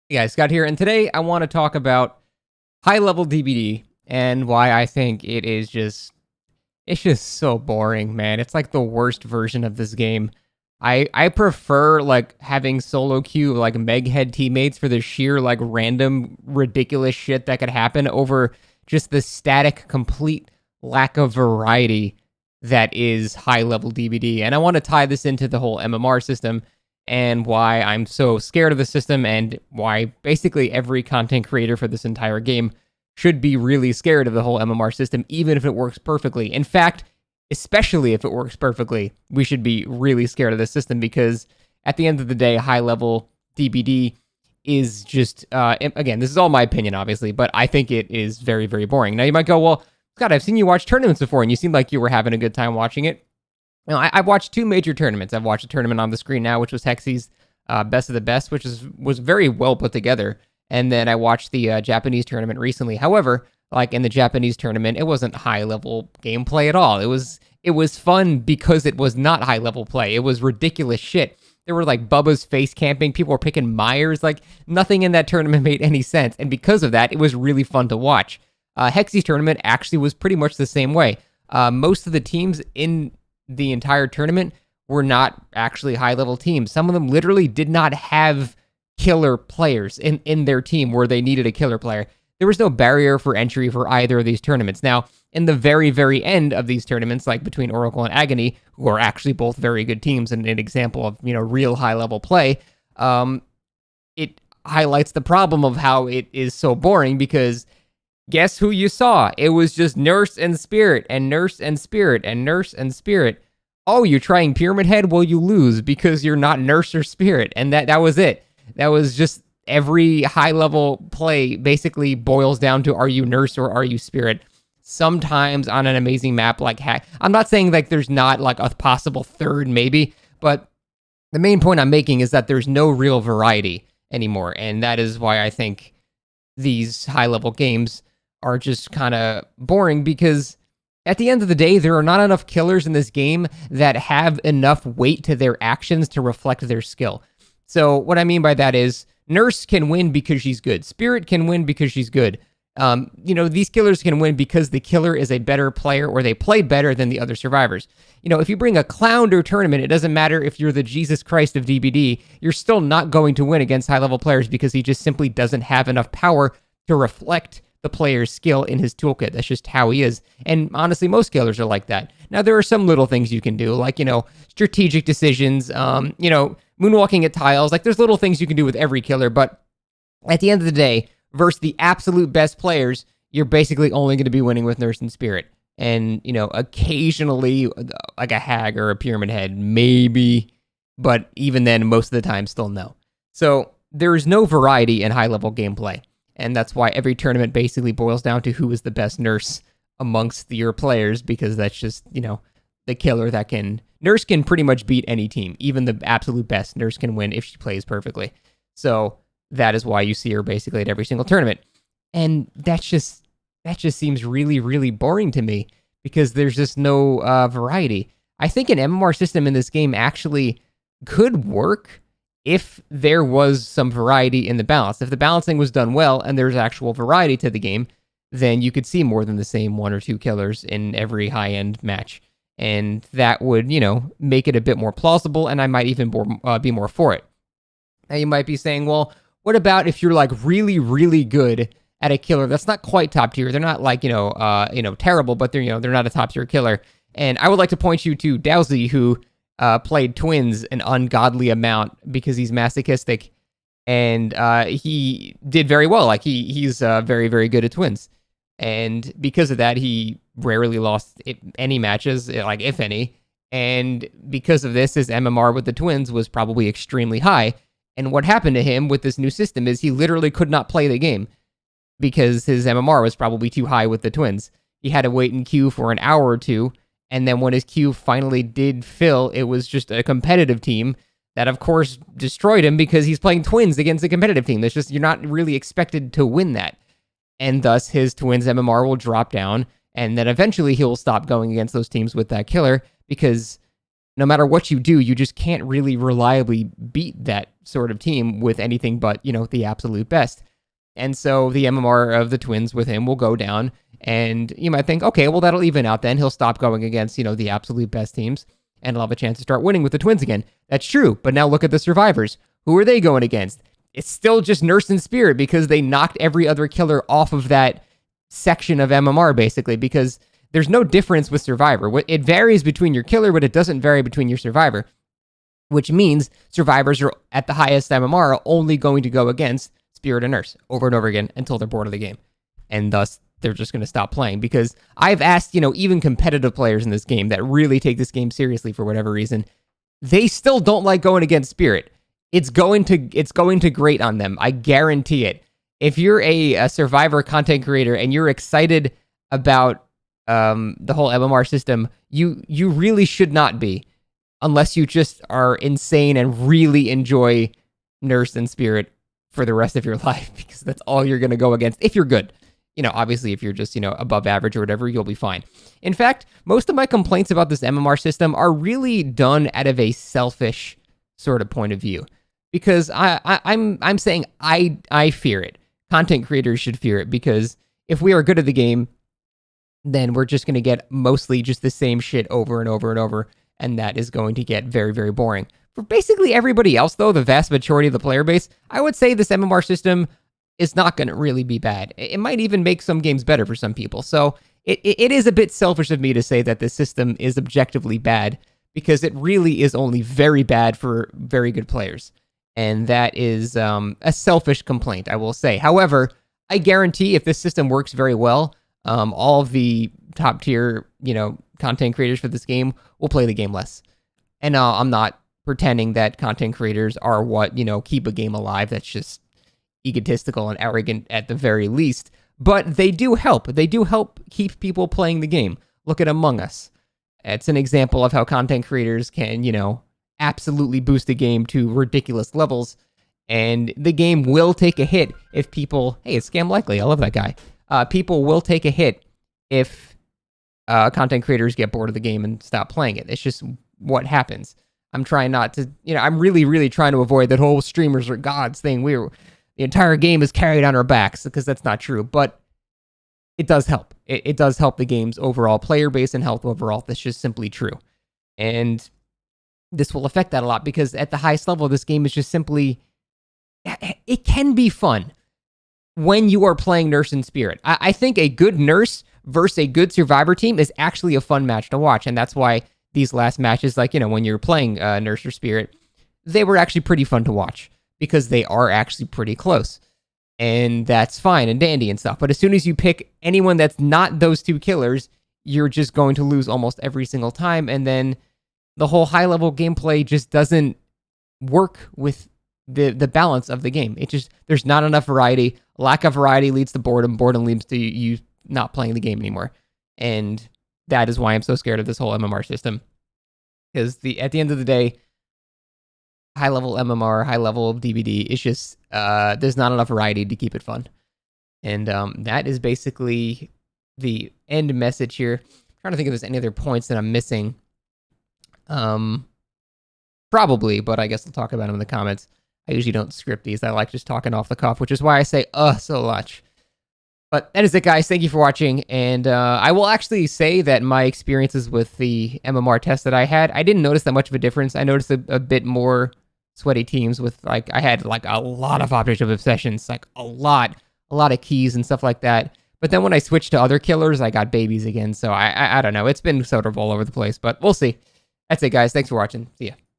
Hey guys, Scott here, and today I want to talk about high-level DBD and why I think it's just so boring, man. It's like the worst version of this game. I prefer like having solo queue like Meghead teammates for the sheer like random ridiculous shit that could happen over just the static complete lack of variety that is high-level DBD. And I want to tie this into the whole MMR system and why I'm so scared of the system and why basically every content creator for this entire game should be really scared of the whole MMR system, even if it works perfectly. In fact, especially if it works perfectly, we should be really scared of the system because at the end of the day, high level DBD is just, again, this is all my opinion, obviously, but I think it is very, very boring. Now you might go, well, Scott, I've seen you watch tournaments before and you seemed like you were having a good time watching it. I've watched two major tournaments. I've watched a tournament on the screen now, which was Hexy's Best of the Best, which was very well put together. And then I watched the Japanese tournament recently. However, like in the Japanese tournament, it wasn't high level gameplay at all. It was fun because it was not high level play. It was ridiculous shit. There were like Bubba's face camping. People were picking Myers. Like nothing in that tournament made any sense. And because of that, it was really fun to watch. Hexy's tournament actually was pretty much the same way. Most of the teams in the entire tournament were not actually high level teams. Some of them literally did not have killer players in their team where they needed a killer player. There was no barrier for entry for either of these tournaments. Now, in the very, very end of these tournaments, like between Oracle and Agony, who are actually both very good teams and an example of, real high level play, it highlights the problem of how it is so boring because guess who you saw? It was just Nurse and Spirit and Nurse and Spirit and Nurse and Spirit. Oh, you're trying Pyramid Head? Well, you lose because you're not Nurse or Spirit. And that was it. That was just every high level play basically boils down to are you Nurse or are you Spirit? Sometimes on an amazing map like Hack. I'm not saying like there's not like a possible third maybe, but the main point I'm making is that there's no real variety anymore. And that is why I think these high level games are just kind of boring because at the end of the day, there are not enough killers in this game that have enough weight to their actions to reflect their skill. So what I mean by that is Nurse can win because she's good. Spirit can win because she's good. These killers can win because the killer is a better player or they played better than the other survivors. If you bring a clown to a tournament, it doesn't matter if you're the Jesus Christ of DBD, you're still not going to win against high-level players because he just simply doesn't have enough power to reflect the player's skill in his toolkit. That's just how he is. And honestly, most killers are like that. Now, there are some little things you can do, like, strategic decisions, moonwalking at tiles. Like, there's little things you can do with every killer, but at the end of the day, versus the absolute best players, you're basically only going to be winning with Nurse and Spirit. And, occasionally, like a Hag or a Pyramid Head, maybe, but even then, most of the time, still no. So, there is no variety in high-level gameplay. And that's why every tournament basically boils down to who is the best Nurse amongst your players, because that's just, the killer that can... Nurse can pretty much beat any team. Even the absolute best Nurse can win if she plays perfectly. So that is why you see her basically at every single tournament. And that just seems really, really boring to me because there's just no variety. I think an MMR system in this game actually could work if there was some variety in the balance. If the balancing was done well and there's actual variety to the game, then you could see more than the same one or two killers in every high-end match. And that would, make it a bit more plausible, and I might even be more for it. Now you might be saying, well, what about if you're like really, really good at a killer that's not quite top tier? They're not like, terrible, but they're not a top tier killer. And I would like to point you to Dowsy, who played Twins an ungodly amount because he's masochistic, and he did very well. Like he's very, very good at Twins, and because of that, he rarely lost any matches, like if any. And because of this, his MMR with the Twins was probably extremely high. And what happened to him with this new system is he literally could not play the game because his MMR was probably too high with the Twins. He had to wait in queue for an hour or two. And then when his queue finally did fill, it was just a competitive team that, of course, destroyed him because he's playing Twins against a competitive team. That's just, you're not really expected to win that. And thus, his Twins MMR will drop down. And then eventually he'll stop going against those teams with that killer because no matter what you do, you just can't really reliably beat that sort of team with anything but, the absolute best. And so the MMR of the Twins with him will go down. And you might think, okay, well, that'll even out then. He'll stop going against, the absolute best teams and he'll have a chance to start winning with the Twins again. That's true. But now look at the survivors. Who are they going against? It's still just Nurse and Spirit because they knocked every other killer off of that section of MMR, basically, because there's no difference with Survivor. It varies between your killer, but it doesn't vary between your Survivor, which means survivors are at the highest MMR are only going to go against Spirit and Nurse over and over again until they're bored of the game. And thus, they're just going to stop playing. Because I've asked, even competitive players in this game that really take this game seriously for whatever reason, they still don't like going against Spirit. It's going to grate on them. I guarantee it. If you're a Survivor content creator and you're excited about the whole MMR system, you really should not be, unless you just are insane and really enjoy Nurse and Spirit for the rest of your life, because that's all you're going to go against if you're good. Obviously, if you're just, above average or whatever, you'll be fine. In fact, most of my complaints about this MMR system are really done out of a selfish sort of point of view, because I'm saying I fear it. Content creators should fear it, because if we are good at the game, then we're just going to get mostly just the same shit over and over and over, and that is going to get very, very boring. For basically everybody else, though, the vast majority of the player base, I would say this MMR system is not going to really be bad. It might even make some games better for some people. So it is a bit selfish of me to say that this system is objectively bad, because it really is only very bad for very good players. And that is a selfish complaint, I will say. However, I guarantee if this system works very well, all of the top tier, content creators for this game will play the game less. And I'm not pretending that content creators are what, keep a game alive. That's just egotistical and arrogant at the very least. But they do help. They do help keep people playing the game. Look at Among Us. It's an example of how content creators can, absolutely boost a game to ridiculous levels. And the game will take a hit if people... Hey, it's Scam Likely. I love that guy. People will take a hit if content creators get bored of the game and stop playing it. It's just what happens. I'm trying not to... I'm really, really trying to avoid that whole streamers are gods thing. The entire game is carried on our backs, because that's not true. But it does help. It does help the game's overall player base and health overall. That's just simply true. And this will affect that a lot, because at the highest level, this game is just simply... It can be fun when you are playing Nurse and Spirit. I think a good Nurse versus a good Survivor team is actually a fun match to watch. And that's why these last matches, like, when you're playing Nurse or Spirit, they were actually pretty fun to watch, because they are actually pretty close. And that's fine and dandy and stuff. But as soon as you pick anyone that's not those two killers, you're just going to lose almost every single time. And then the whole high-level gameplay just doesn't work with the balance of the game. There's not enough variety. Lack of variety leads to boredom. Boredom leads to you not playing the game anymore. And that is why I'm so scared of this whole MMR system. Because at the end of the day, high-level MMR, high-level DBD, it's just, there's not enough variety to keep it fun. And that is basically the end message here. I'm trying to think if there's any other points that I'm missing. Probably, but I guess I'll talk about them in the comments. I usually don't script these. I like just talking off the cuff, which is why I say, so much. But that is it, guys. Thank you for watching. And I will actually say that my experiences with the MMR test that I had, I didn't notice that much of a difference. I noticed a bit more sweaty teams with, like, I had like a lot of Object of Obsessions, like a lot of keys and stuff like that. But then when I switched to other killers, I got babies again. So I don't know. It's been sort of all over the place, but we'll see. That's it, guys. Thanks for watching. See ya.